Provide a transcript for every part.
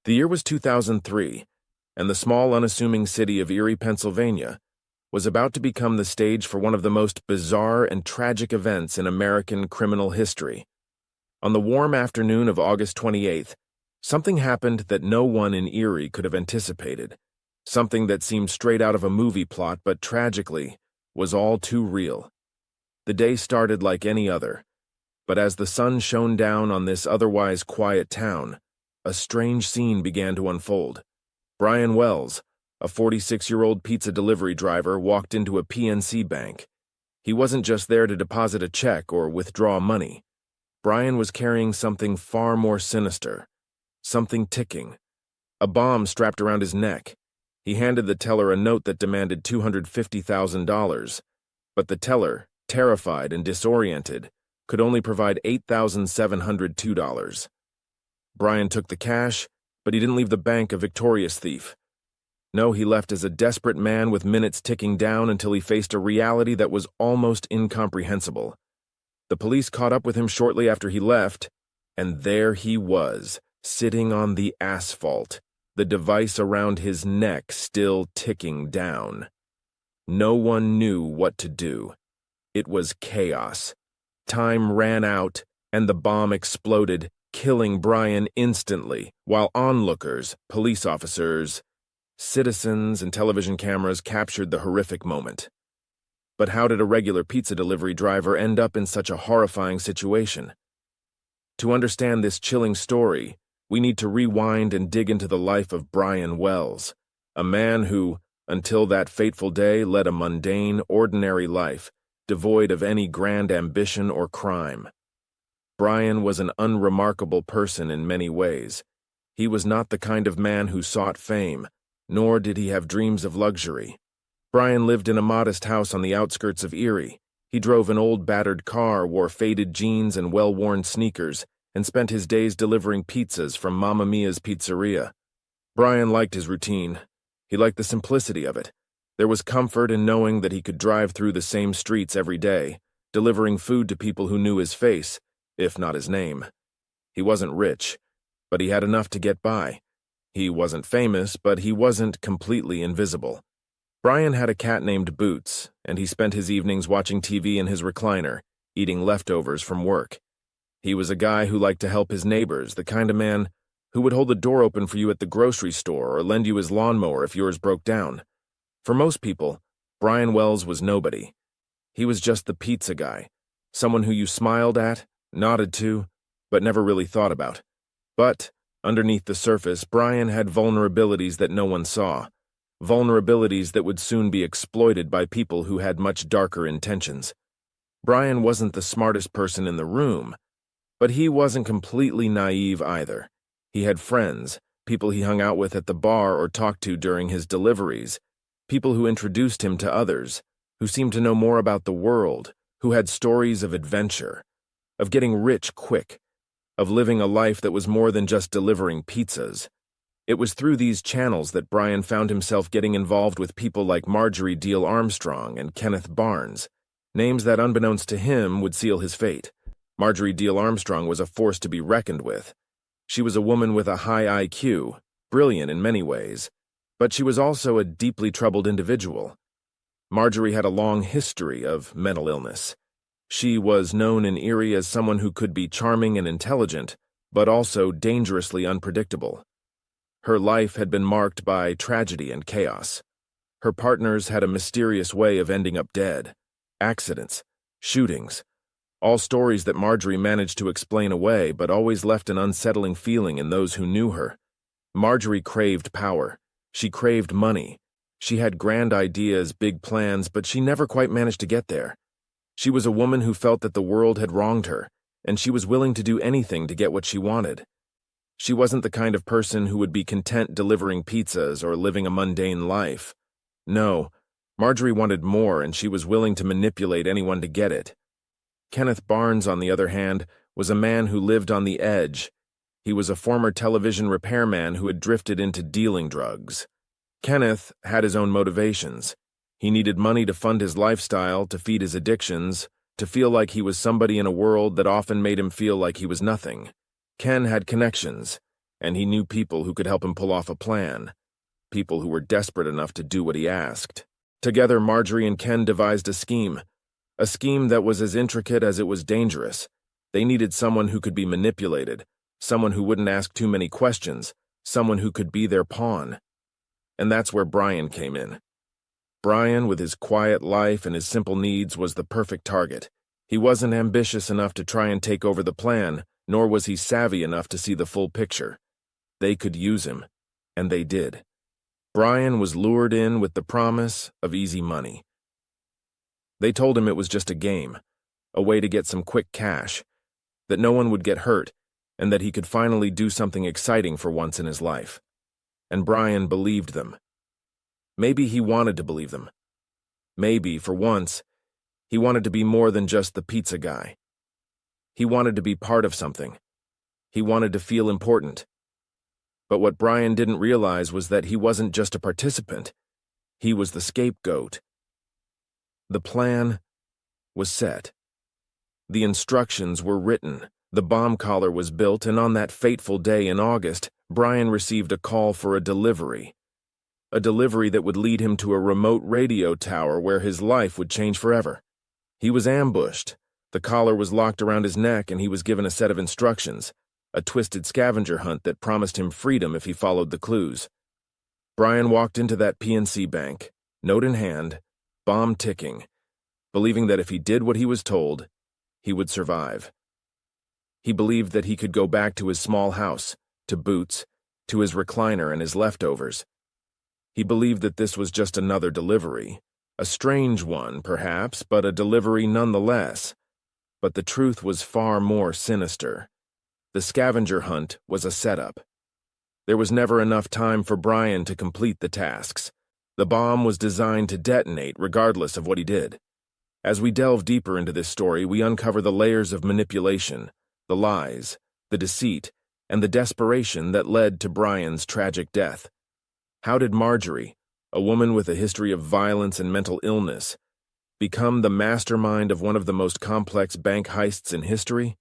The year was 2003, and the small, unassuming city of Erie, Pennsylvania, was about to become the stage for one of the most bizarre and tragic events in American criminal history. On the warm afternoon of August 28th, something happened that no one in Erie could have anticipated. Something that seemed straight out of a movie plot, but tragically, was all too real. The day started like any other, but as the sun shone down on this otherwise quiet town, a strange scene began to unfold. Brian Wells, a 46-year-old pizza delivery driver, walked into a PNC Bank. He wasn't just there to deposit a check or withdraw money. Brian was carrying something far more sinister, something ticking, a bomb strapped around his neck. He handed the teller a note that demanded $250,000, but the teller, terrified and disoriented, could only provide $8,702. Brian took the cash, but he didn't leave the bank a victorious thief. No, he left as a desperate man with minutes ticking down until he faced a reality that was almost incomprehensible. The police caught up with him shortly after he left, and there he was, sitting on the asphalt, the device around his neck still ticking down. No one knew what to do. It was chaos. Time ran out, and the bomb exploded, killing Brian instantly, while onlookers, police officers, citizens, and television cameras captured the horrific moment. But how did a regular pizza delivery driver end up in such a horrifying situation? To understand this chilling story, we need to rewind and dig into the life of Brian Wells, a man who, until that fateful day, led a mundane, ordinary life, devoid of any grand ambition or crime. Brian was an unremarkable person in many ways. He was not the kind of man who sought fame, nor did he have dreams of luxury. Brian lived in a modest house on the outskirts of Erie. He drove an old battered car, wore faded jeans and well-worn sneakers, and spent his days delivering pizzas from Mamma Mia's pizzeria. Brian liked his routine. He liked the simplicity of it. There was comfort in knowing that he could drive through the same streets every day, delivering food to people who knew his face, if not his name. He wasn't rich, but he had enough to get by. He wasn't famous, but he wasn't completely invisible. Brian had a cat named Boots, and he spent his evenings watching TV in his recliner, eating leftovers from work. He was a guy who liked to help his neighbors, the kind of man who would hold the door open for you at the grocery store or lend you his lawnmower if yours broke down. For most people, Brian Wells was nobody. He was just the pizza guy, someone who you smiled at, nodded to, but never really thought about. But, underneath the surface, Brian had vulnerabilities that no one saw. Vulnerabilities that would soon be exploited by people who had much darker intentions. Brian wasn't the smartest person in the room, but he wasn't completely naive either. He had friends, people he hung out with at the bar or talked to during his deliveries, people who introduced him to others, who seemed to know more about the world, who had stories of adventure, of getting rich quick, of living a life that was more than just delivering pizzas. It was through these channels that Brian found himself getting involved with people like Marjorie Diehl-Armstrong and Kenneth Barnes, names that, unbeknownst to him, would seal his fate. Marjorie Diehl-Armstrong was a force to be reckoned with. She was a woman with a high IQ, brilliant in many ways, but she was also a deeply troubled individual. Marjorie had a long history of mental illness. She was known in Erie as someone who could be charming and intelligent, but also dangerously unpredictable. Her life had been marked by tragedy and chaos. Her partners had a mysterious way of ending up dead. Accidents, shootings, all stories that Marjorie managed to explain away, but always left an unsettling feeling in those who knew her. Marjorie craved power. She craved money. She had grand ideas, big plans, but she never quite managed to get there. She was a woman who felt that the world had wronged her, and she was willing to do anything to get what she wanted. She wasn't the kind of person who would be content delivering pizzas or living a mundane life. No, Marjorie wanted more, and she was willing to manipulate anyone to get it. Kenneth Barnes, on the other hand, was a man who lived on the edge. He was a former television repairman who had drifted into dealing drugs. Kenneth had his own motivations. He needed money to fund his lifestyle, to feed his addictions, to feel like he was somebody in a world that often made him feel like he was nothing. Ken had connections, and he knew people who could help him pull off a plan, people who were desperate enough to do what he asked. Together, Marjorie and Ken devised a scheme that was as intricate as it was dangerous. They needed someone who could be manipulated, someone who wouldn't ask too many questions, someone who could be their pawn. And that's where Brian came in. Brian, with his quiet life and his simple needs, was the perfect target. He wasn't ambitious enough to try and take over the plan, nor was he savvy enough to see the full picture. They could use him, and they did. Brian was lured in with the promise of easy money. They told him it was just a game, a way to get some quick cash, that no one would get hurt, and that he could finally do something exciting for once in his life. And Brian believed them. Maybe he wanted to believe them. Maybe, for once, he wanted to be more than just the pizza guy. He wanted to be part of something. He wanted to feel important. But what Brian didn't realize was that he wasn't just a participant. He was the scapegoat. The plan was set. The instructions were written. The bomb collar was built, and on that fateful day in August, Brian received a call for a delivery. A delivery that would lead him to a remote radio tower where his life would change forever. He was ambushed. The collar was locked around his neck, and he was given a set of instructions, a twisted scavenger hunt that promised him freedom if he followed the clues. Brian walked into that PNC Bank, note in hand, bomb ticking, believing that if he did what he was told, he would survive. He believed that he could go back to his small house, to Boots, to his recliner and his leftovers. He believed that this was just another delivery, a strange one, perhaps, but a delivery nonetheless. But the truth was far more sinister. The scavenger hunt was a setup. There was never enough time for Brian to complete the tasks. The bomb was designed to detonate regardless of what he did. As we delve deeper into this story, we uncover the layers of manipulation, the lies, the deceit, and the desperation that led to Brian's tragic death. How did Marjorie, a woman with a history of violence and mental illness, become the mastermind of one of the most complex bank heists in history?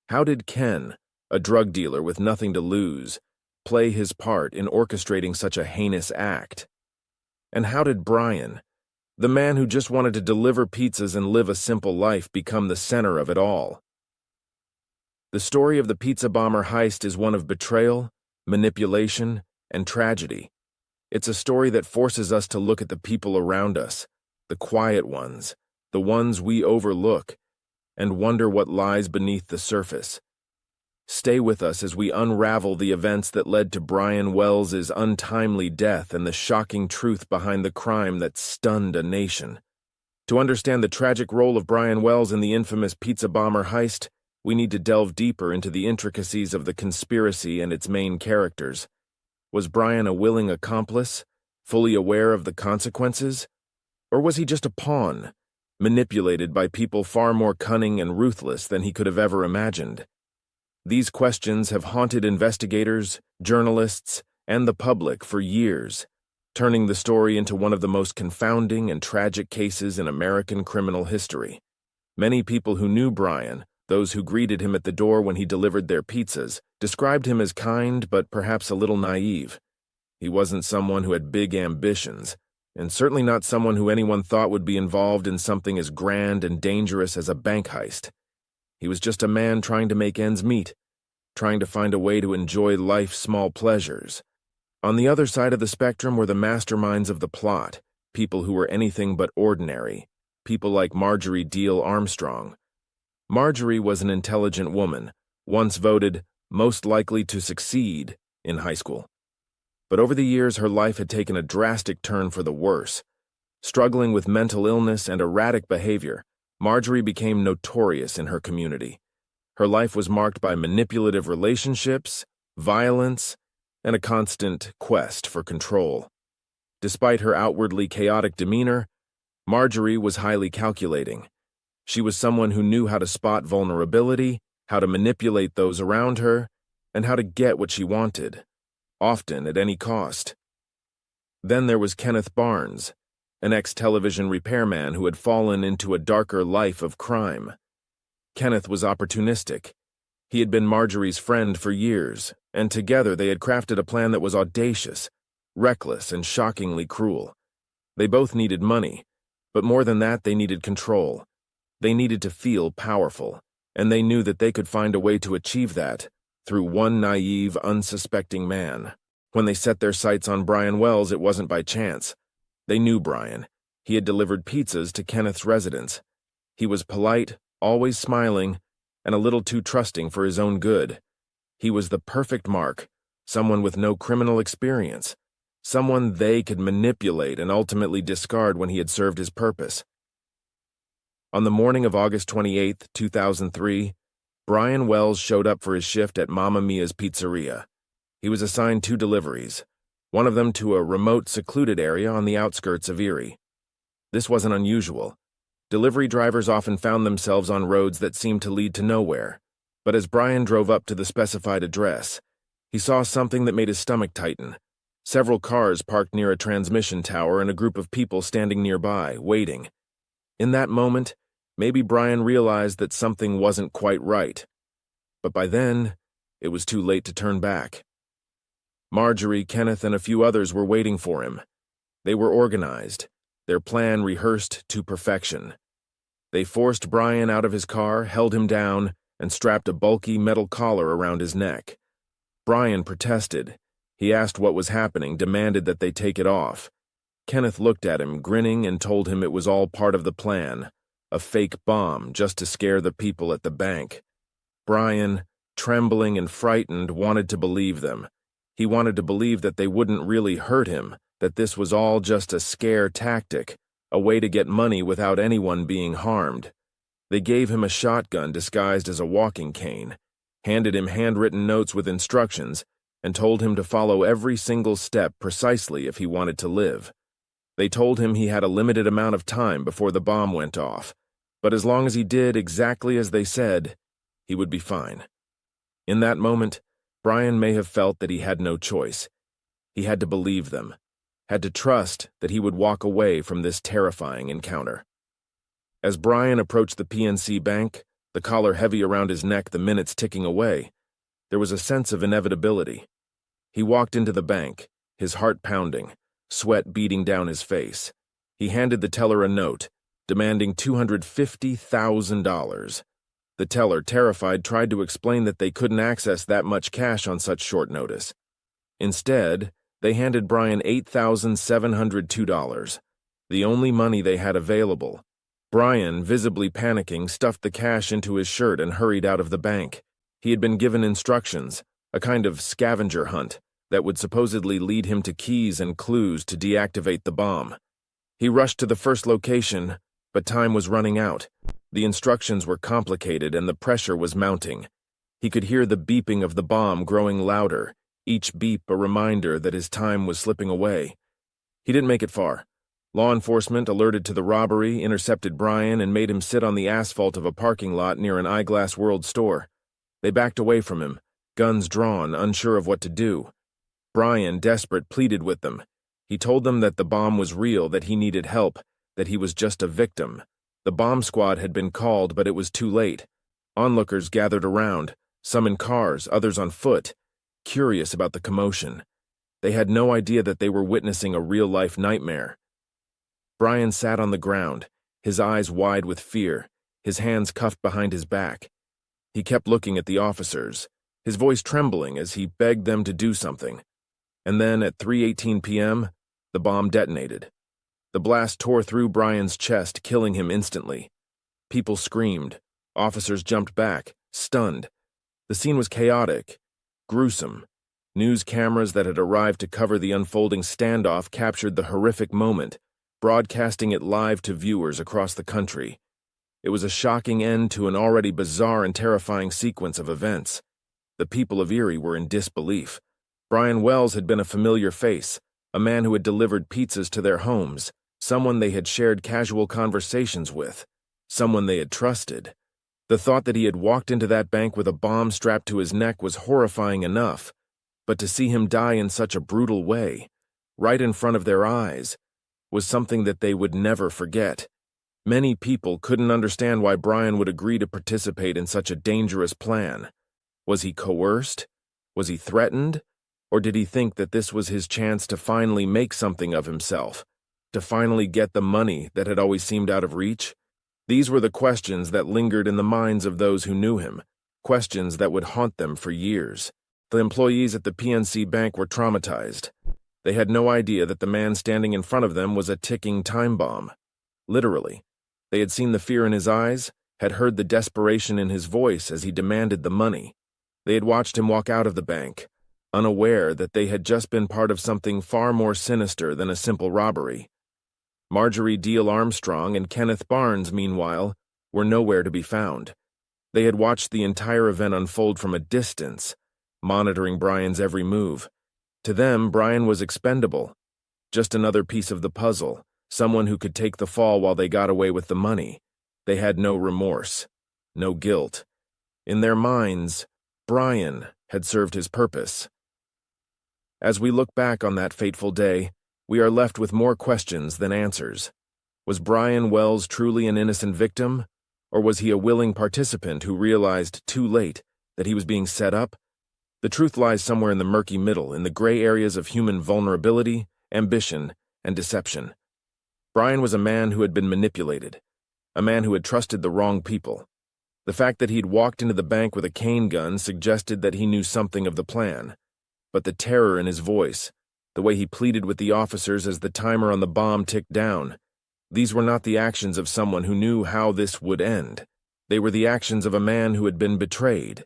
How did Ken, a drug dealer with nothing to lose, play his part in orchestrating such a heinous act? And how did Brian, the man who just wanted to deliver pizzas and live a simple life, become the center of it all? The story of the Pizza Bomber Heist is one of betrayal, manipulation, and tragedy. It's a story that forces us to look at the people around us, the quiet ones, the ones we overlook, and wonder what lies beneath the surface. Stay with us as we unravel the events that led to Brian Wells's untimely death and the shocking truth behind the crime that stunned a nation. To understand the tragic role of Brian Wells in the infamous Pizza Bomber Heist, we need to delve deeper into the intricacies of the conspiracy and its main characters. Was Brian a willing accomplice, fully aware of the consequences? Or was he just a pawn, manipulated by people far more cunning and ruthless than he could have ever imagined? These questions have haunted investigators, journalists, and the public for years, turning the story into one of the most confounding and tragic cases in American criminal history. Many people who knew Brian, those who greeted him at the door when he delivered their pizzas, described him as kind but perhaps a little naive. He wasn't someone who had big ambitions, and certainly not someone who anyone thought would be involved in something as grand and dangerous as a bank heist. He was just a man trying to make ends meet, trying to find a way to enjoy life's small pleasures. On the other side of the spectrum were the masterminds of the plot, people who were anything but ordinary, people like Marjorie Diehl-Armstrong. Marjorie was an intelligent woman, once voted most likely to succeed in high school. But over the years, her life had taken a drastic turn for the worse. Struggling with mental illness and erratic behavior, Marjorie became notorious in her community. Her life was marked by manipulative relationships, violence, and a constant quest for control. Despite her outwardly chaotic demeanor, Marjorie was highly calculating. She was someone who knew how to spot vulnerability, how to manipulate those around her, and how to get what she wanted, often at any cost. Then there was Kenneth Barnes, an ex-television repairman who had fallen into a darker life of crime. Kenneth was opportunistic. He had been Marjorie's friend for years, and together they had crafted a plan that was audacious, reckless, and shockingly cruel. They both needed money, but more than that, they needed control. They needed to feel powerful, and they knew that they could find a way to achieve that through one naive, unsuspecting man. When they set their sights on Brian Wells, it wasn't by chance. They knew Brian. He had delivered pizzas to Kenneth's residence. He was polite, always smiling, and a little too trusting for his own good. He was the perfect mark, someone with no criminal experience, someone they could manipulate and ultimately discard when he had served his purpose. On the morning of August 28, 2003, Brian Wells showed up for his shift at Mamma Mia's Pizzeria. He was assigned 2 deliveries, one of them to a remote, secluded area on the outskirts of Erie. This wasn't unusual. Delivery drivers often found themselves on roads that seemed to lead to nowhere, but as Brian drove up to the specified address, he saw something that made his stomach tighten. Several cars parked near a transmission tower and a group of people standing nearby, waiting. In that moment, maybe Brian realized that something wasn't quite right. But by then, it was too late to turn back. Marjorie, Kenneth, and a few others were waiting for him. They were organized, their plan rehearsed to perfection. They forced Brian out of his car, held him down, and strapped a bulky metal collar around his neck. Brian protested. He asked what was happening, demanded that they take it off. Kenneth looked at him, grinning, and told him it was all part of the plan, a fake bomb just to scare the people at the bank. Brian, trembling and frightened, wanted to believe them. He wanted to believe that they wouldn't really hurt him, that this was all just a scare tactic, a way to get money without anyone being harmed. They gave him a shotgun disguised as a walking cane, handed him handwritten notes with instructions, and told him to follow every single step precisely if he wanted to live. They told him he had a limited amount of time before the bomb went off, but as long as he did exactly as they said, he would be fine. In that moment, Brian may have felt that he had no choice. He had to believe them, had to trust that he would walk away from this terrifying encounter. As Brian approached the PNC Bank, the collar heavy around his neck, the minutes ticking away, there was a sense of inevitability. He walked into the bank, his heart pounding, sweat beading down his face. He handed the teller a note, demanding $250,000. The teller, terrified, tried to explain that they couldn't access that much cash on such short notice. Instead, they handed Brian $8,702, the only money they had available. Brian, visibly panicking, stuffed the cash into his shirt and hurried out of the bank. He had been given instructions, a kind of scavenger hunt, that would supposedly lead him to keys and clues to deactivate the bomb. He rushed to the first location, but time was running out. The instructions were complicated and the pressure was mounting. He could hear the beeping of the bomb growing louder, each beep a reminder that his time was slipping away. He didn't make it far. Law enforcement, alerted to the robbery, intercepted Brian and made him sit on the asphalt of a parking lot near an Eyeglass World store. They backed away from him, guns drawn, unsure of what to do. Brian, desperate, pleaded with them. He told them that the bomb was real, that he needed help, that he was just a victim. The bomb squad had been called, but it was too late. Onlookers gathered around, some in cars, others on foot, curious about the commotion. They had no idea that they were witnessing a real-life nightmare. Brian sat on the ground, his eyes wide with fear, his hands cuffed behind his back. He kept looking at the officers, his voice trembling as he begged them to do something. And then, at 3:18 p.m., the bomb detonated. The blast tore through Brian's chest, killing him instantly. People screamed. Officers jumped back, stunned. The scene was chaotic, gruesome. News cameras that had arrived to cover the unfolding standoff captured the horrific moment, broadcasting it live to viewers across the country. It was a shocking end to an already bizarre and terrifying sequence of events. The people of Erie were in disbelief. Brian Wells had been a familiar face, a man who had delivered pizzas to their homes, someone they had shared casual conversations with, someone they had trusted. The thought that he had walked into that bank with a bomb strapped to his neck was horrifying enough, but to see him die in such a brutal way, right in front of their eyes, was something that they would never forget. Many people couldn't understand why Brian would agree to participate in such a dangerous plan. Was he coerced? Was he threatened? Or did he think that this was his chance to finally make something of himself? To finally get the money that had always seemed out of reach? These were the questions that lingered in the minds of those who knew him, questions that would haunt them for years. The employees at the PNC Bank were traumatized. They had no idea that the man standing in front of them was a ticking time bomb. Literally. They had seen the fear in his eyes, had heard the desperation in his voice as he demanded the money. They had watched him walk out of the bank, unaware that they had just been part of something far more sinister than a simple robbery. Marjorie Diehl-Armstrong and Kenneth Barnes, meanwhile, were nowhere to be found. They had watched the entire event unfold from a distance, monitoring Brian's every move. To them, Brian was expendable, just another piece of the puzzle, someone who could take the fall while they got away with the money. They had no remorse, no guilt. In their minds, Brian had served his purpose. As we look back on that fateful day, we are left with more questions than answers. Was Brian Wells truly an innocent victim, or was he a willing participant who realized too late that he was being set up? The truth lies somewhere in the murky middle, in the gray areas of human vulnerability, ambition, and deception. Brian was a man who had been manipulated, a man who had trusted the wrong people. The fact that he'd walked into the bank with a cane gun suggested that he knew something of the plan. But the terror in his voice, the way he pleaded with the officers as the timer on the bomb ticked down, these were not the actions of someone who knew how this would end. They were the actions of a man who had been betrayed,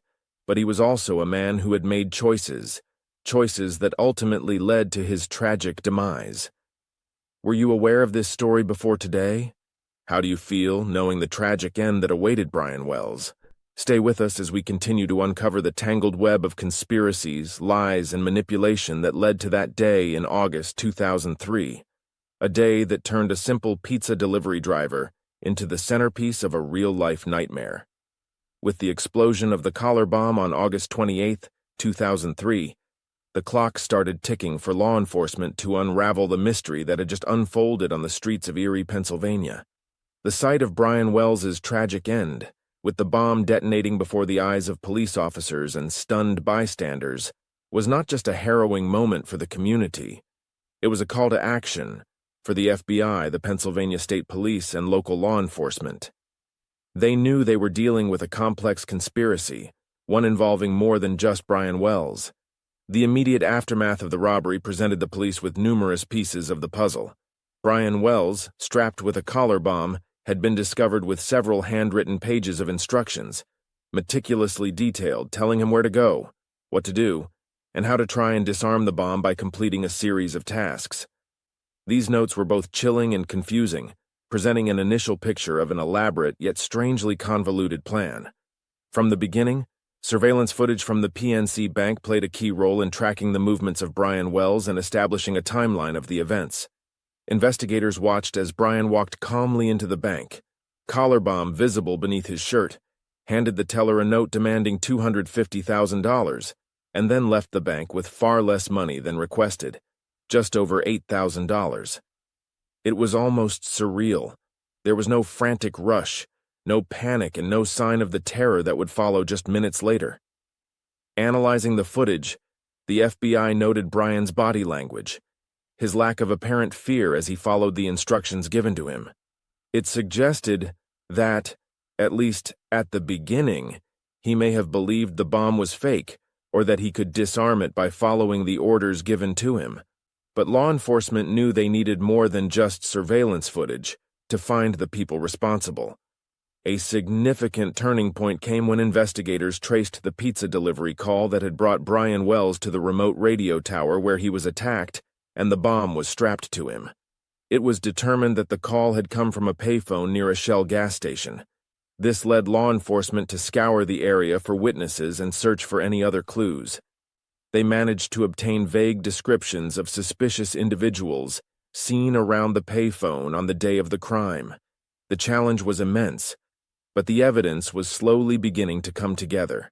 but he was also a man who had made choices that ultimately led to his tragic demise. Were you aware of this story before today? How do you feel knowing the tragic end that awaited Brian Wells? Stay with us as we continue to uncover the tangled web of conspiracies, lies, and manipulation that led to that day in August 2003, a day that turned a simple pizza delivery driver into the centerpiece of a real-life nightmare. With the explosion of the collar bomb on August 28, 2003, the clock started ticking for law enforcement to unravel the mystery that had just unfolded on the streets of Erie, Pennsylvania. The sight of Brian Wells's tragic end, with the bomb detonating before the eyes of police officers and stunned bystanders, was not just a harrowing moment for the community. It was a call to action for the FBI, the Pennsylvania State Police, and local law enforcement. They knew they were dealing with a complex conspiracy, one involving more than just Brian Wells. The immediate aftermath of the robbery presented the police with numerous pieces of the puzzle. Brian Wells, strapped with a collar bomb, had been discovered with several handwritten pages of instructions, meticulously detailed, telling him where to go, what to do, and how to try and disarm the bomb by completing a series of tasks. These notes were both chilling and confusing, presenting an initial picture of an elaborate yet strangely convoluted plan. From the beginning, surveillance footage from the PNC Bank played a key role in tracking the movements of Brian Wells and establishing a timeline of the events. Investigators watched as Brian walked calmly into the bank, collar bomb visible beneath his shirt, handed the teller a note demanding $250,000, and then left the bank with far less money than requested, just over $8,000. It was almost surreal. There was no frantic rush, no panic, and no sign of the terror that would follow just minutes later. Analyzing the footage, the FBI noted Brian's body language, his lack of apparent fear as he followed the instructions given to him. It suggested that, at least at the beginning, he may have believed the bomb was fake, or that he could disarm it by following the orders given to him. But law enforcement knew they needed more than just surveillance footage to find the people responsible. A significant turning point came when investigators traced the pizza delivery call that had brought Brian Wells to the remote radio tower where he was attacked and the bomb was strapped to him. It was determined that the call had come from a payphone near a Shell gas station. This led law enforcement to scour the area for witnesses and search for any other clues. They managed to obtain vague descriptions of suspicious individuals seen around the payphone on the day of the crime. The challenge was immense, but the evidence was slowly beginning to come together.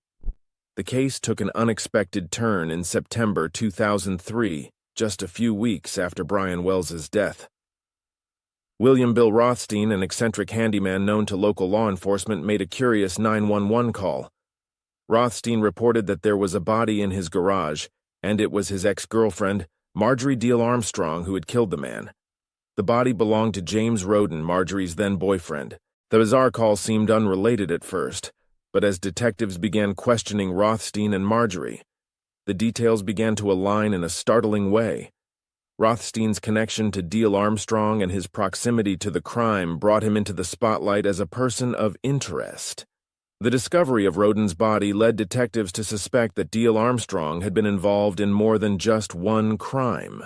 The case took an unexpected turn in September 2003, just a few weeks after Brian Wells's death. William Bill Rothstein, an eccentric handyman known to local law enforcement, made a curious 911 call. Rothstein reported that there was a body in his garage, and it was his ex-girlfriend, Marjorie Diehl-Armstrong, who had killed the man. The body belonged to James Roden, Marjorie's then-boyfriend. The bizarre call seemed unrelated at first, but as detectives began questioning Rothstein and Marjorie, the details began to align in a startling way. Rothstein's connection to Diehl-Armstrong and his proximity to the crime brought him into the spotlight as a person of interest. The discovery of Roden's body led detectives to suspect that Diehl-Armstrong had been involved in more than just one crime.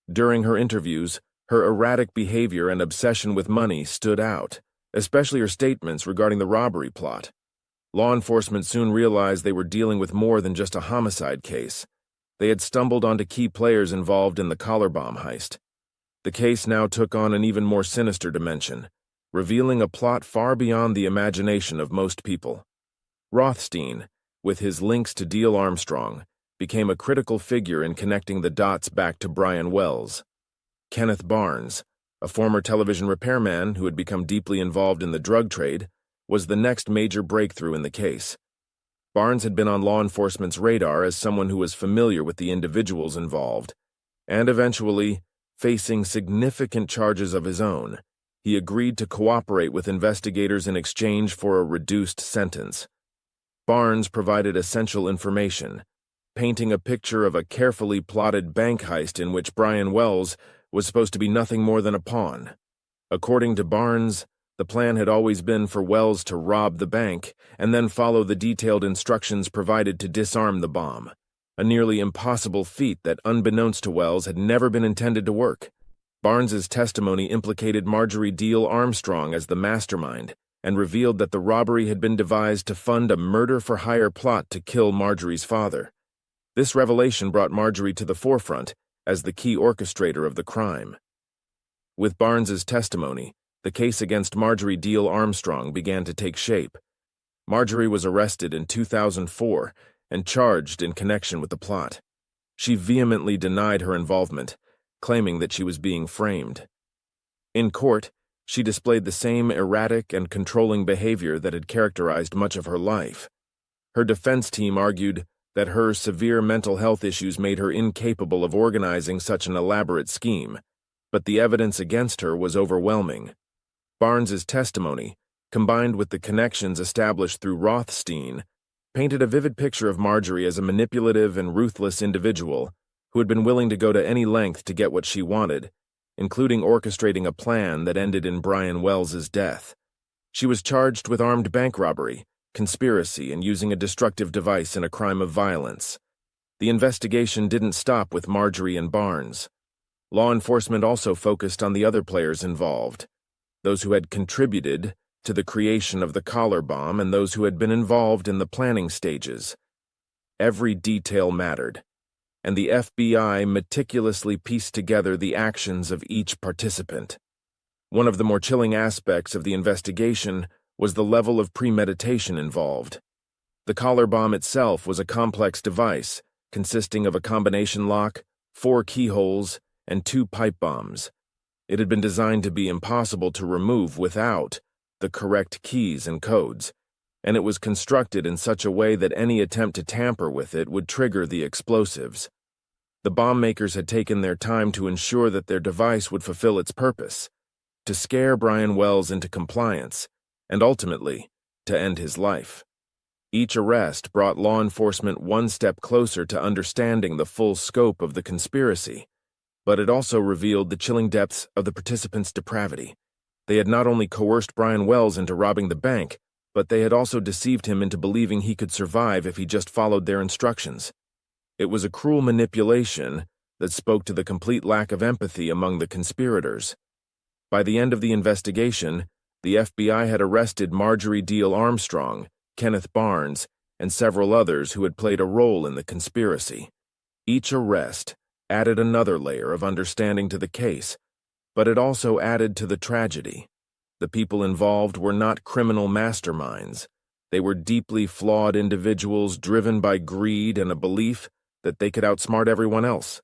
During her interviews, her erratic behavior and obsession with money stood out, especially her statements regarding the robbery plot. Law enforcement soon realized they were dealing with more than just a homicide case. They had stumbled onto key players involved in the collar bomb heist. The case now took on an even more sinister dimension, revealing a plot far beyond the imagination of most people. Rothstein, with his links to Diehl-Armstrong, became a critical figure in connecting the dots back to Brian Wells. Kenneth Barnes, a former television repairman who had become deeply involved in the drug trade, was the next major breakthrough in the case. Barnes had been on law enforcement's radar as someone who was familiar with the individuals involved, and eventually, facing significant charges of his own, he agreed to cooperate with investigators in exchange for a reduced sentence. Barnes provided essential information, painting a picture of a carefully plotted bank heist in which Brian Wells was supposed to be nothing more than a pawn. According to Barnes, the plan had always been for Wells to rob the bank and then follow the detailed instructions provided to disarm the bomb, a nearly impossible feat that, unbeknownst to Wells, had never been intended to work. Barnes's testimony implicated Marjorie Diehl-Armstrong as the mastermind and revealed that the robbery had been devised to fund a murder-for-hire plot to kill Marjorie's father. This revelation brought Marjorie to the forefront as the key orchestrator of the crime. With Barnes's testimony, the case against Marjorie Diehl-Armstrong began to take shape. Marjorie was arrested in 2004 and charged in connection with the plot. She vehemently denied her involvement, claiming that she was being framed. In court, she displayed the same erratic and controlling behavior that had characterized much of her life. Her defense team argued that her severe mental health issues made her incapable of organizing such an elaborate scheme, but the evidence against her was overwhelming. Barnes's testimony, combined with the connections established through Rothstein, painted a vivid picture of Marjorie as a manipulative and ruthless individual who had been willing to go to any length to get what she wanted, including orchestrating a plan that ended in Brian Wells's death. She was charged with armed bank robbery, conspiracy, and using a destructive device in a crime of violence. The investigation didn't stop with Marjorie and Barnes. Law enforcement also focused on the other players involved, those who had contributed to the creation of the collar bomb and those who had been involved in the planning stages. Every detail mattered, and the FBI meticulously pieced together the actions of each participant. One of the more chilling aspects of the investigation was the level of premeditation involved. The collar bomb itself was a complex device consisting of a combination lock, 4 keyholes, and 2 pipe bombs. It had been designed to be impossible to remove without the correct keys and codes, and it was constructed in such a way that any attempt to tamper with it would trigger the explosives. The bomb makers had taken their time to ensure that their device would fulfill its purpose, to scare Brian Wells into compliance, and ultimately, to end his life. Each arrest brought law enforcement one step closer to understanding the full scope of the conspiracy, but it also revealed the chilling depths of the participants' depravity. They had not only coerced Brian Wells into robbing the bank, but they had also deceived him into believing he could survive if he just followed their instructions. It was a cruel manipulation that spoke to the complete lack of empathy among the conspirators. By the end of the investigation, the FBI had arrested Marjorie Diehl-Armstrong, Kenneth Barnes, and several others who had played a role in the conspiracy. Each arrest added another layer of understanding to the case, but it also added to the tragedy. The people involved were not criminal masterminds. They were deeply flawed individuals driven by greed and a belief that they could outsmart everyone else.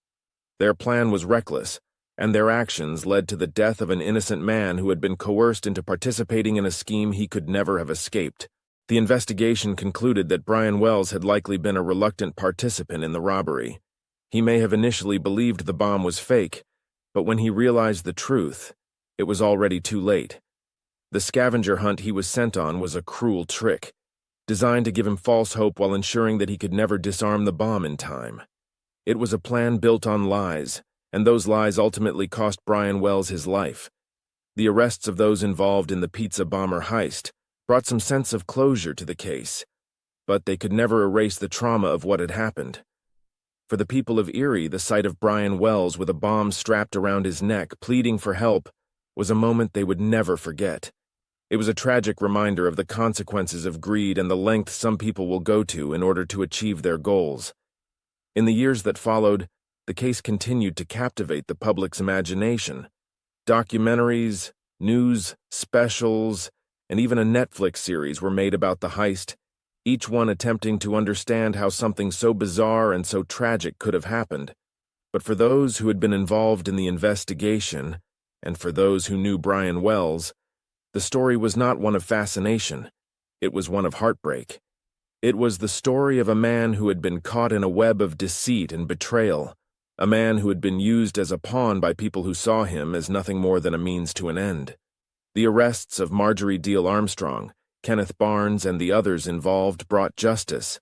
Their plan was reckless, and their actions led to the death of an innocent man who had been coerced into participating in a scheme he could never have escaped. The investigation concluded that Brian Wells had likely been a reluctant participant in the robbery. He may have initially believed the bomb was fake, but when he realized the truth, it was already too late. The scavenger hunt he was sent on was a cruel trick, designed to give him false hope while ensuring that he could never disarm the bomb in time. It was a plan built on lies, and those lies ultimately cost Brian Wells his life. The arrests of those involved in the Pizza Bomber Heist brought some sense of closure to the case, but they could never erase the trauma of what had happened. For the people of Erie, the sight of Brian Wells with a bomb strapped around his neck, pleading for help, was a moment they would never forget. It was a tragic reminder of the consequences of greed and the lengths some people will go to in order to achieve their goals. In the years that followed, the case continued to captivate the public's imagination. Documentaries, news, specials, and even a Netflix series were made about the heist, each one attempting to understand how something so bizarre and so tragic could have happened. But for those who had been involved in the investigation, and for those who knew Brian Wells, the story was not one of fascination, it was one of heartbreak. It was the story of a man who had been caught in a web of deceit and betrayal, a man who had been used as a pawn by people who saw him as nothing more than a means to an end. The arrests of Marjorie Diehl-Armstrong, Kenneth Barnes, and the others involved brought justice,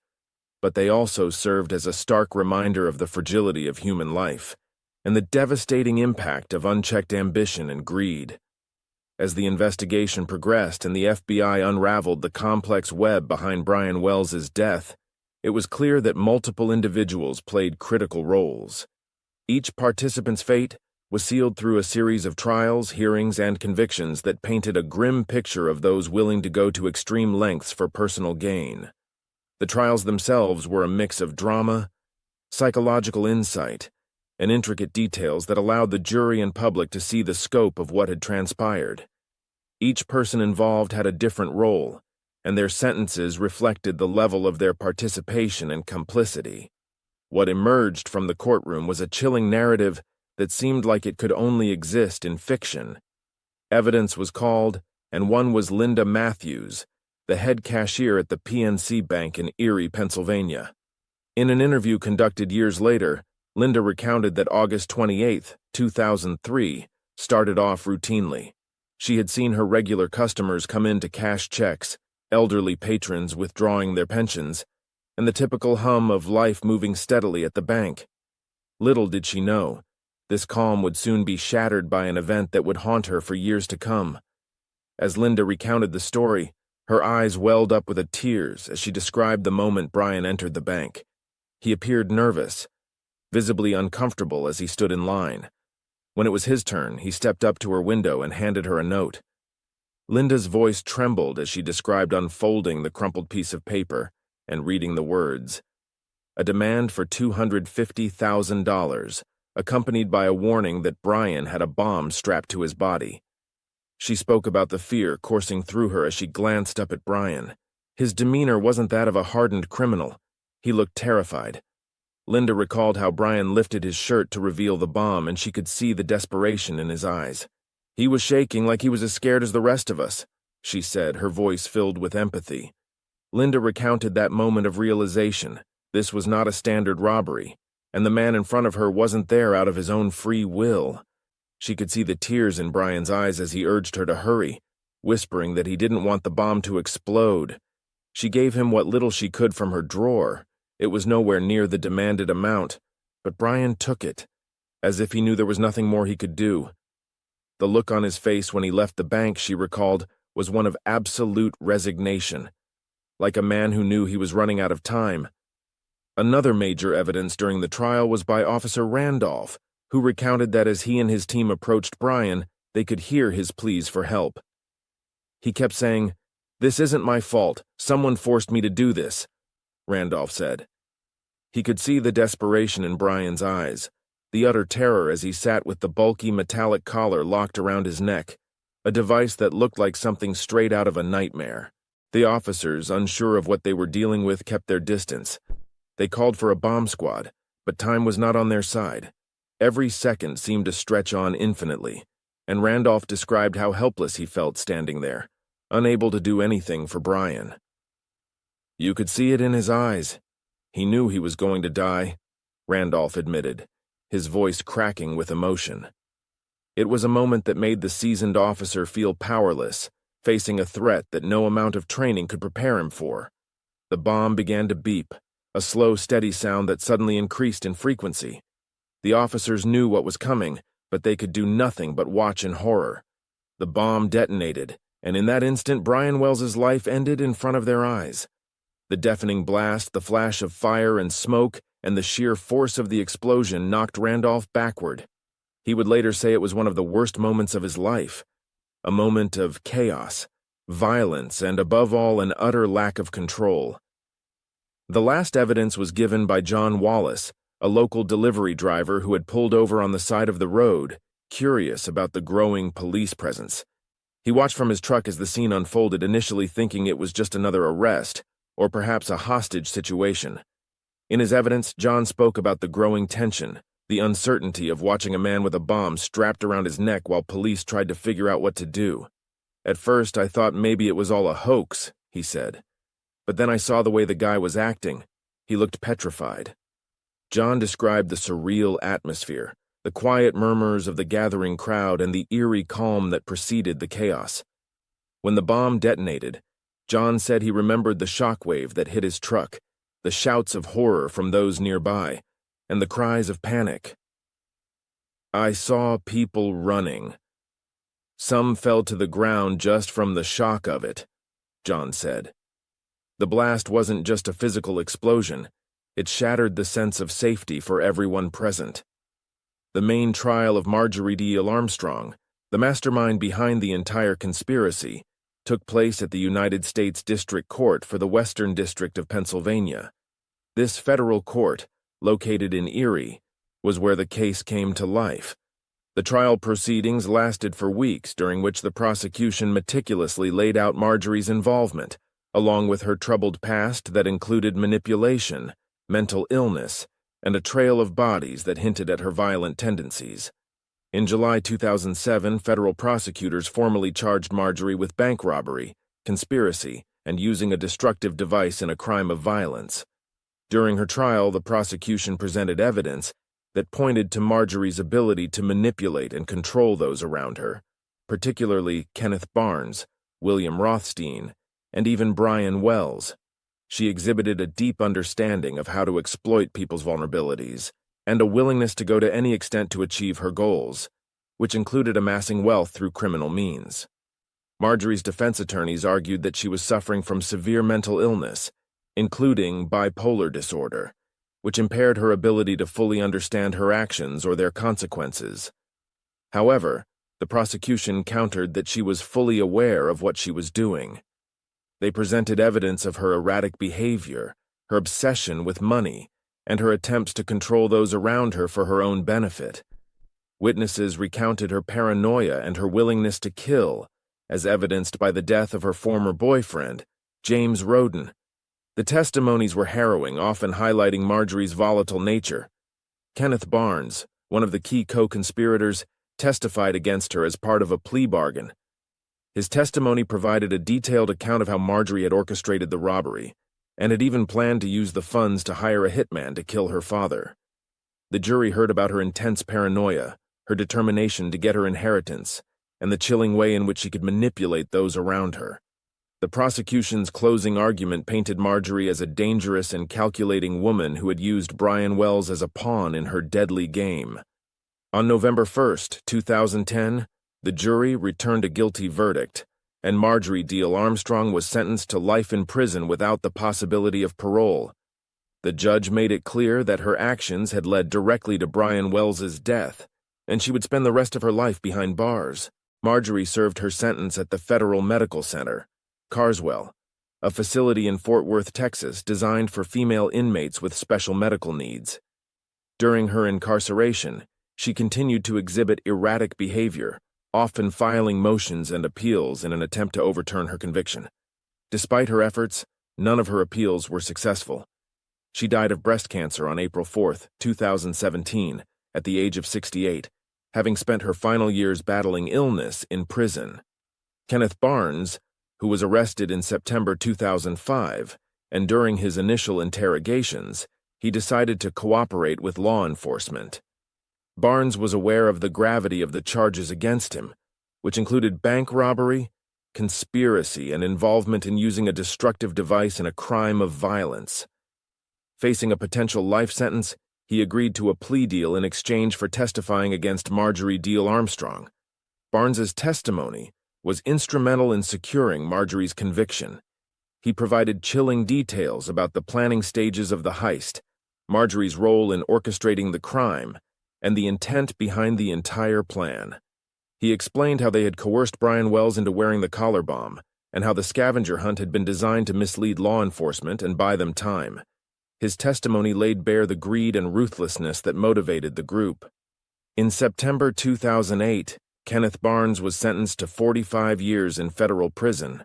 but they also served as a stark reminder of the fragility of human life and the devastating impact of unchecked ambition and greed. As the investigation progressed and the FBI unraveled the complex web behind Brian Wells's death, it was clear that multiple individuals played critical roles. Each participant's fate was sealed through a series of trials, hearings, and convictions that painted a grim picture of those willing to go to extreme lengths for personal gain. The trials themselves were a mix of drama, psychological insight, and intricate details that allowed the jury and public to see the scope of what had transpired. Each person involved had a different role, and their sentences reflected the level of their participation and complicity. What emerged from the courtroom was a chilling narrative that seemed like it could only exist in fiction. Evidence was called, and one was Linda Matthews, the head cashier at the PNC Bank in Erie, Pennsylvania. In an interview conducted years later, Linda recounted that August 28, 2003, started off routinely. She had seen her regular customers come in to cash checks, elderly patrons withdrawing their pensions, and the typical hum of life moving steadily at the bank. Little did she know, this calm would soon be shattered by an event that would haunt her for years to come. As Linda recounted the story, her eyes welled up with tears as she described the moment Brian entered the bank. He appeared nervous, visibly uncomfortable as he stood in line. When it was his turn, he stepped up to her window and handed her a note. Linda's voice trembled as she described unfolding the crumpled piece of paper and reading the words. A demand for $250,000, accompanied by a warning that Brian had a bomb strapped to his body. She spoke about the fear coursing through her as she glanced up at Brian. His demeanor wasn't that of a hardened criminal. He looked terrified. Linda recalled how Brian lifted his shirt to reveal the bomb, and she could see the desperation in his eyes. He was shaking like he was as scared as the rest of us, she said, her voice filled with empathy. Linda recounted that moment of realization. This was not a standard robbery, and the man in front of her wasn't there out of his own free will. She could see the tears in Brian's eyes as he urged her to hurry, whispering that he didn't want the bomb to explode. She gave him what little she could from her drawer. It was nowhere near the demanded amount, but Brian took it, as if he knew there was nothing more he could do. The look on his face when he left the bank, she recalled, was one of absolute resignation, like a man who knew he was running out of time. Another major evidence during the trial was by Officer Randolph, who recounted that as he and his team approached Brian, they could hear his pleas for help. He kept saying, "This isn't my fault. Someone forced me to do this," Randolph said. He could see the desperation in Brian's eyes, the utter terror as he sat with the bulky metallic collar locked around his neck, a device that looked like something straight out of a nightmare. The officers, unsure of what they were dealing with, kept their distance. They called for a bomb squad, but time was not on their side. Every second seemed to stretch on infinitely, and Randolph described how helpless he felt standing there, unable to do anything for Brian. You could see it in his eyes. He knew he was going to die, Randolph admitted, his voice cracking with emotion. It was a moment that made the seasoned officer feel powerless, facing a threat that no amount of training could prepare him for. The bomb began to beep, a slow, steady sound that suddenly increased in frequency. The officers knew what was coming, but they could do nothing but watch in horror. The bomb detonated, and in that instant Brian Wells's life ended in front of their eyes. The deafening blast, the flash of fire and smoke, and the sheer force of the explosion knocked Randolph backward. He would later say it was one of the worst moments of his life. A moment of chaos, violence, and above all, an utter lack of control. The last evidence was given by John Wallace, a local delivery driver who had pulled over on the side of the road, curious about the growing police presence. He watched from his truck as the scene unfolded, initially thinking it was just another arrest, or perhaps a hostage situation. In his evidence, John spoke about the growing tension, the uncertainty of watching a man with a bomb strapped around his neck while police tried to figure out what to do. At first, I thought maybe it was all a hoax, he said. But then I saw the way the guy was acting. He looked petrified. John described the surreal atmosphere, the quiet murmurs of the gathering crowd, and the eerie calm that preceded the chaos. When the bomb detonated, John said he remembered the shockwave that hit his truck, the shouts of horror from those nearby, and the cries of panic. I saw people running. Some fell to the ground just from the shock of it, John said. The blast wasn't just a physical explosion. It shattered the sense of safety for everyone present. The main trial of Marjorie Diehl-Armstrong, the mastermind behind the entire conspiracy, took place at the United States District Court for the Western District of Pennsylvania. This federal court, located in Erie, was where the case came to life. The trial proceedings lasted for weeks, during which the prosecution meticulously laid out Marjorie's involvement, along with her troubled past that included manipulation, mental illness, and a trail of bodies that hinted at her violent tendencies. In July 2007, federal prosecutors formally charged Marjorie with bank robbery, conspiracy, and using a destructive device in a crime of violence. During her trial, the prosecution presented evidence that pointed to Marjorie's ability to manipulate and control those around her, particularly Kenneth Barnes, William Rothstein, and even Brian Wells. She exhibited a deep understanding of how to exploit people's vulnerabilities, and a willingness to go to any extent to achieve her goals, which included amassing wealth through criminal means. Marjorie's defense attorneys argued that she was suffering from severe mental illness, including bipolar disorder, which impaired her ability to fully understand her actions or their consequences. However, the prosecution countered that she was fully aware of what she was doing. They presented evidence of her erratic behavior, her obsession with money, and her attempts to control those around her for her own benefit. Witnesses recounted her paranoia and her willingness to kill, as evidenced by the death of her former boyfriend, James Roden. The testimonies were harrowing, often highlighting Marjorie's volatile nature. Kenneth Barnes, one of the key co-conspirators, testified against her as part of a plea bargain. His testimony provided a detailed account of how Marjorie had orchestrated the robbery, and had even planned to use the funds to hire a hitman to kill her father. The jury heard about her intense paranoia, her determination to get her inheritance, and the chilling way in which she could manipulate those around her. The prosecution's closing argument painted Marjorie as a dangerous and calculating woman who had used Brian Wells as a pawn in her deadly game. On November 1st, 2010, the jury returned a guilty verdict, and Marjorie Diehl-Armstrong was sentenced to life in prison without the possibility of parole. The judge made it clear that her actions had led directly to Brian Wells's death, and she would spend the rest of her life behind bars. Marjorie served her sentence at the Federal Medical Center, Carswell, a facility in Fort Worth, Texas, designed for female inmates with special medical needs. During her incarceration, she continued to exhibit erratic behavior, often filing motions and appeals in an attempt to overturn her conviction. Despite her efforts, none of her appeals were successful. She died of breast cancer on April 4, 2017, at the age of 68, having spent her final years battling illness in prison. Kenneth Barnes, who was arrested in September 2005, and during his initial interrogations, he decided to cooperate with law enforcement. Barnes was aware of the gravity of the charges against him, which included bank robbery, conspiracy, and involvement in using a destructive device in a crime of violence. Facing a potential life sentence, he agreed to a plea deal in exchange for testifying against Marjorie Diehl-Armstrong. Barnes's testimony was instrumental in securing Marjorie's conviction. He provided chilling details about the planning stages of the heist, Marjorie's role in orchestrating the crime, and the intent behind the entire plan. He explained how they had coerced Brian Wells into wearing the collar bomb, and how the scavenger hunt had been designed to mislead law enforcement and buy them time. His testimony laid bare the greed and ruthlessness that motivated the group. In September 2008, Kenneth Barnes was sentenced to 45 years in federal prison.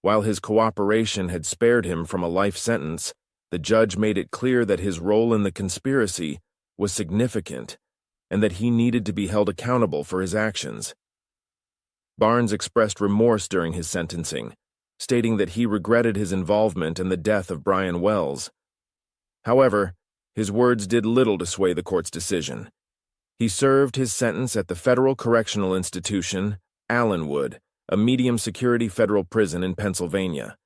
While his cooperation had spared him from a life sentence, the judge made it clear that his role in the conspiracy was significant and that he needed to be held accountable for his actions. Barnes expressed remorse during his sentencing, stating that he regretted his involvement in the death of Brian Wells. However, his words did little to sway the court's decision. He served his sentence at the Federal Correctional Institution, Allenwood, a medium-security federal prison in Pennsylvania.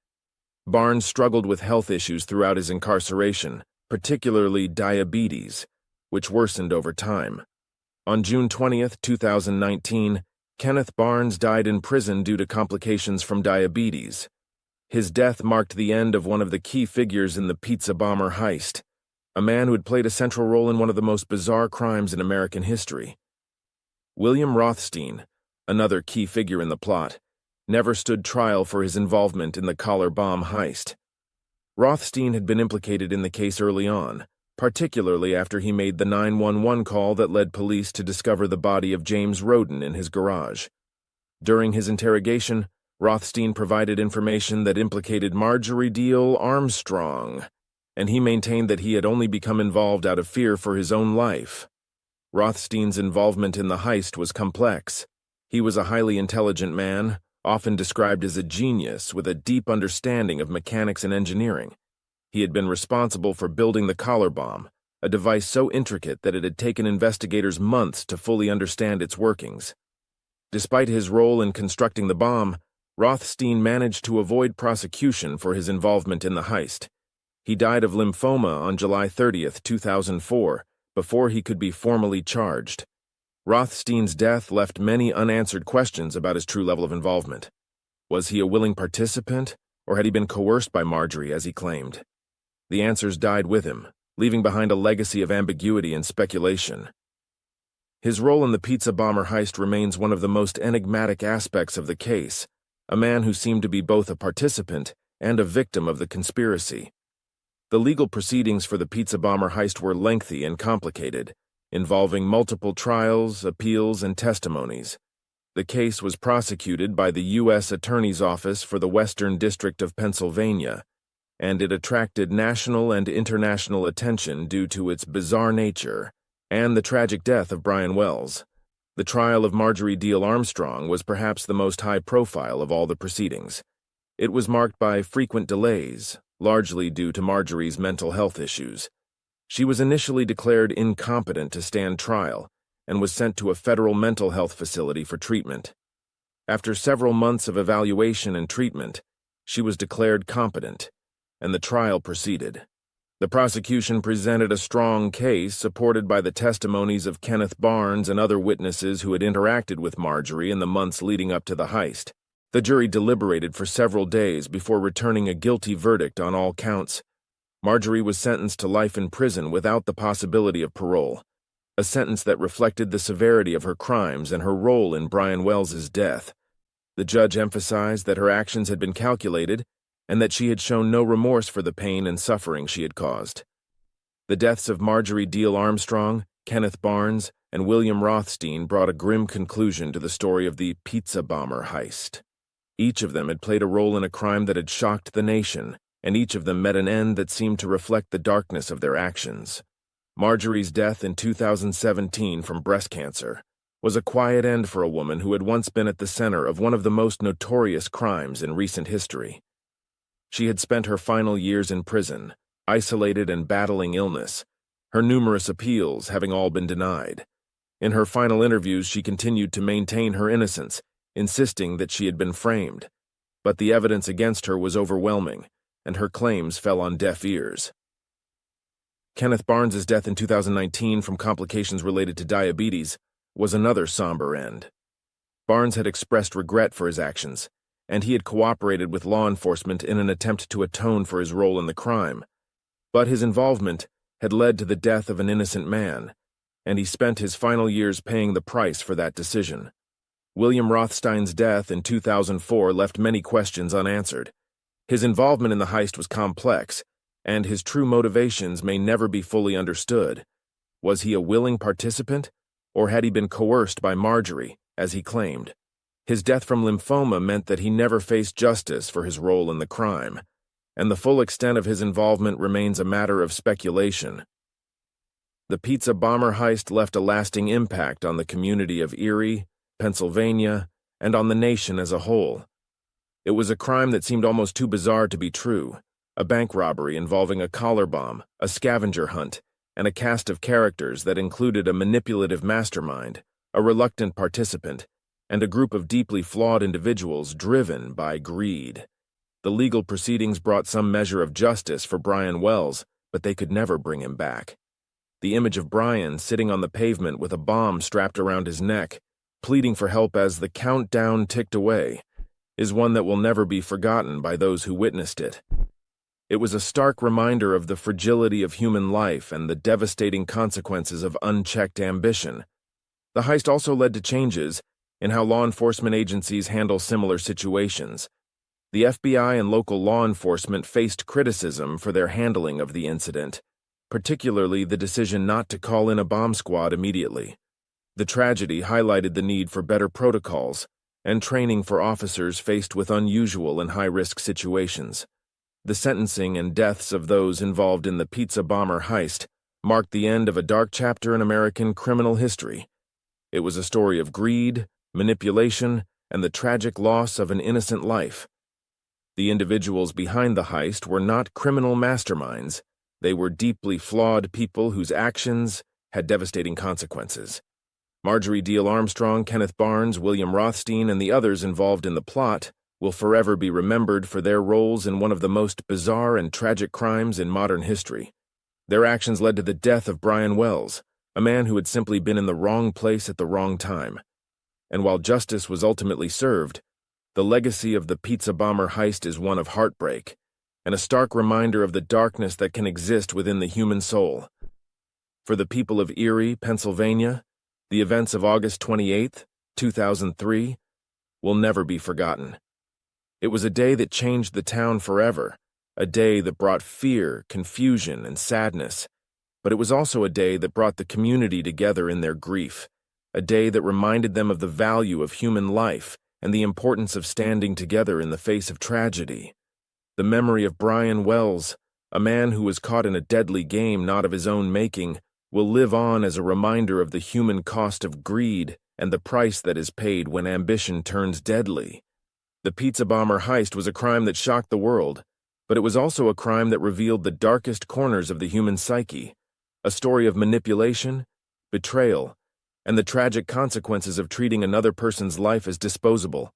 Barnes struggled with health issues throughout his incarceration, particularly diabetes, which worsened over time. On June 20, 2019, Kenneth Barnes died in prison due to complications from diabetes. His death marked the end of one of the key figures in the Pizza Bomber Heist, a man who had played a central role in one of the most bizarre crimes in American history. William Rothstein, another key figure in the plot, never stood trial for his involvement in the collar bomb heist. Rothstein had been implicated in the case early on, particularly after he made the 911 call that led police to discover the body of James Roden in his garage. During his interrogation, Rothstein provided information that implicated Marjorie Diehl-Armstrong, and he maintained that he had only become involved out of fear for his own life. Rothstein's involvement in the heist was complex. He was a highly intelligent man, often described as a genius with a deep understanding of mechanics and engineering. He had been responsible for building the collar bomb, a device so intricate that it had taken investigators months to fully understand its workings. Despite his role in constructing the bomb, Rothstein managed to avoid prosecution for his involvement in the heist. He died of lymphoma on July 30, 2004, before he could be formally charged. Rothstein's death left many unanswered questions about his true level of involvement. Was he a willing participant, or had he been coerced by Marjorie, as he claimed? The answers died with him, leaving behind a legacy of ambiguity and speculation. His role in the Pizza Bomber heist remains one of the most enigmatic aspects of the case, a man who seemed to be both a participant and a victim of the conspiracy. The legal proceedings for the Pizza Bomber heist were lengthy and complicated, involving multiple trials, appeals, and testimonies. The case was prosecuted by the U.S. Attorney's Office for the Western District of Pennsylvania, and it attracted national and international attention due to its bizarre nature and the tragic death of Brian Wells. The trial of Marjorie Diehl-Armstrong was perhaps the most high-profile of all the proceedings. It was marked by frequent delays, largely due to Marjorie's mental health issues. She was initially declared incompetent to stand trial and was sent to a federal mental health facility for treatment. After several months of evaluation and treatment, she was declared competent, and the trial proceeded. The prosecution presented a strong case supported by the testimonies of Kenneth Barnes and other witnesses who had interacted with Marjorie in the months leading up to the heist. The jury deliberated for several days before returning a guilty verdict on all counts. Marjorie was sentenced to life in prison without the possibility of parole, a sentence that reflected the severity of her crimes and her role in Brian Wells's death. The judge emphasized that her actions had been calculated and that she had shown no remorse for the pain and suffering she had caused. The deaths of Marjorie Diehl-Armstrong, Kenneth Barnes, and William Rothstein brought a grim conclusion to the story of the Pizza Bomber heist. Each of them had played a role in a crime that had shocked the nation, and each of them met an end that seemed to reflect the darkness of their actions. Marjorie's death in 2017 from breast cancer was a quiet end for a woman who had once been at the center of one of the most notorious crimes in recent history. She had spent her final years in prison, isolated and battling illness, her numerous appeals having all been denied. In her final interviews, she continued to maintain her innocence, insisting that she had been framed. But the evidence against her was overwhelming, and her claims fell on deaf ears. Kenneth Barnes's death in 2019 from complications related to diabetes was another somber end. Barnes had expressed regret for his actions, and he had cooperated with law enforcement in an attempt to atone for his role in the crime. But his involvement had led to the death of an innocent man, and he spent his final years paying the price for that decision. William Rothstein's death in 2004 left many questions unanswered. His involvement in the heist was complex, and his true motivations may never be fully understood. Was he a willing participant, or had he been coerced by Marjorie, as he claimed? His death from lymphoma meant that he never faced justice for his role in the crime, and the full extent of his involvement remains a matter of speculation. The Pizza Bomber heist left a lasting impact on the community of Erie, Pennsylvania, and on the nation as a whole. It was a crime that seemed almost too bizarre to be true, a bank robbery involving a collar bomb, a scavenger hunt, and a cast of characters that included a manipulative mastermind, a reluctant participant, and a group of deeply flawed individuals driven by greed. The legal proceedings brought some measure of justice for Brian Wells, but they could never bring him back. The image of Brian sitting on the pavement with a bomb strapped around his neck, pleading for help as the countdown ticked away, is one that will never be forgotten by those who witnessed it. It was a stark reminder of the fragility of human life and the devastating consequences of unchecked ambition. The heist also led to changes in how law enforcement agencies handle similar situations. The FBI and local law enforcement faced criticism for their handling of the incident, particularly the decision not to call in a bomb squad immediately. The tragedy highlighted the need for better protocols and training for officers faced with unusual and high-risk situations. The sentencing and deaths of those involved in the Pizza Bomber heist marked the end of a dark chapter in American criminal history. It was a story of greed, manipulation, and the tragic loss of an innocent life. The individuals behind the heist were not criminal masterminds. They were deeply flawed people whose actions had devastating consequences. Marjorie Diehl-Armstrong, Kenneth Barnes, William Rothstein, and the others involved in the plot will forever be remembered for their roles in one of the most bizarre and tragic crimes in modern history. Their actions led to the death of Brian Wells, a man who had simply been in the wrong place at the wrong time. And while justice was ultimately served, the legacy of the Pizza Bomber heist is one of heartbreak, and a stark reminder of the darkness that can exist within the human soul. For the people of Erie, Pennsylvania, the events of August 28, 2003, will never be forgotten. It was a day that changed the town forever, a day that brought fear, confusion, and sadness. But it was also a day that brought the community together in their grief, a day that reminded them of the value of human life and the importance of standing together in the face of tragedy. The memory of Brian Wells, a man who was caught in a deadly game not of his own making, will live on as a reminder of the human cost of greed and the price that is paid when ambition turns deadly. The Pizza Bomber heist was a crime that shocked the world, but it was also a crime that revealed the darkest corners of the human psyche, a story of manipulation, betrayal, and the tragic consequences of treating another person's life as disposable.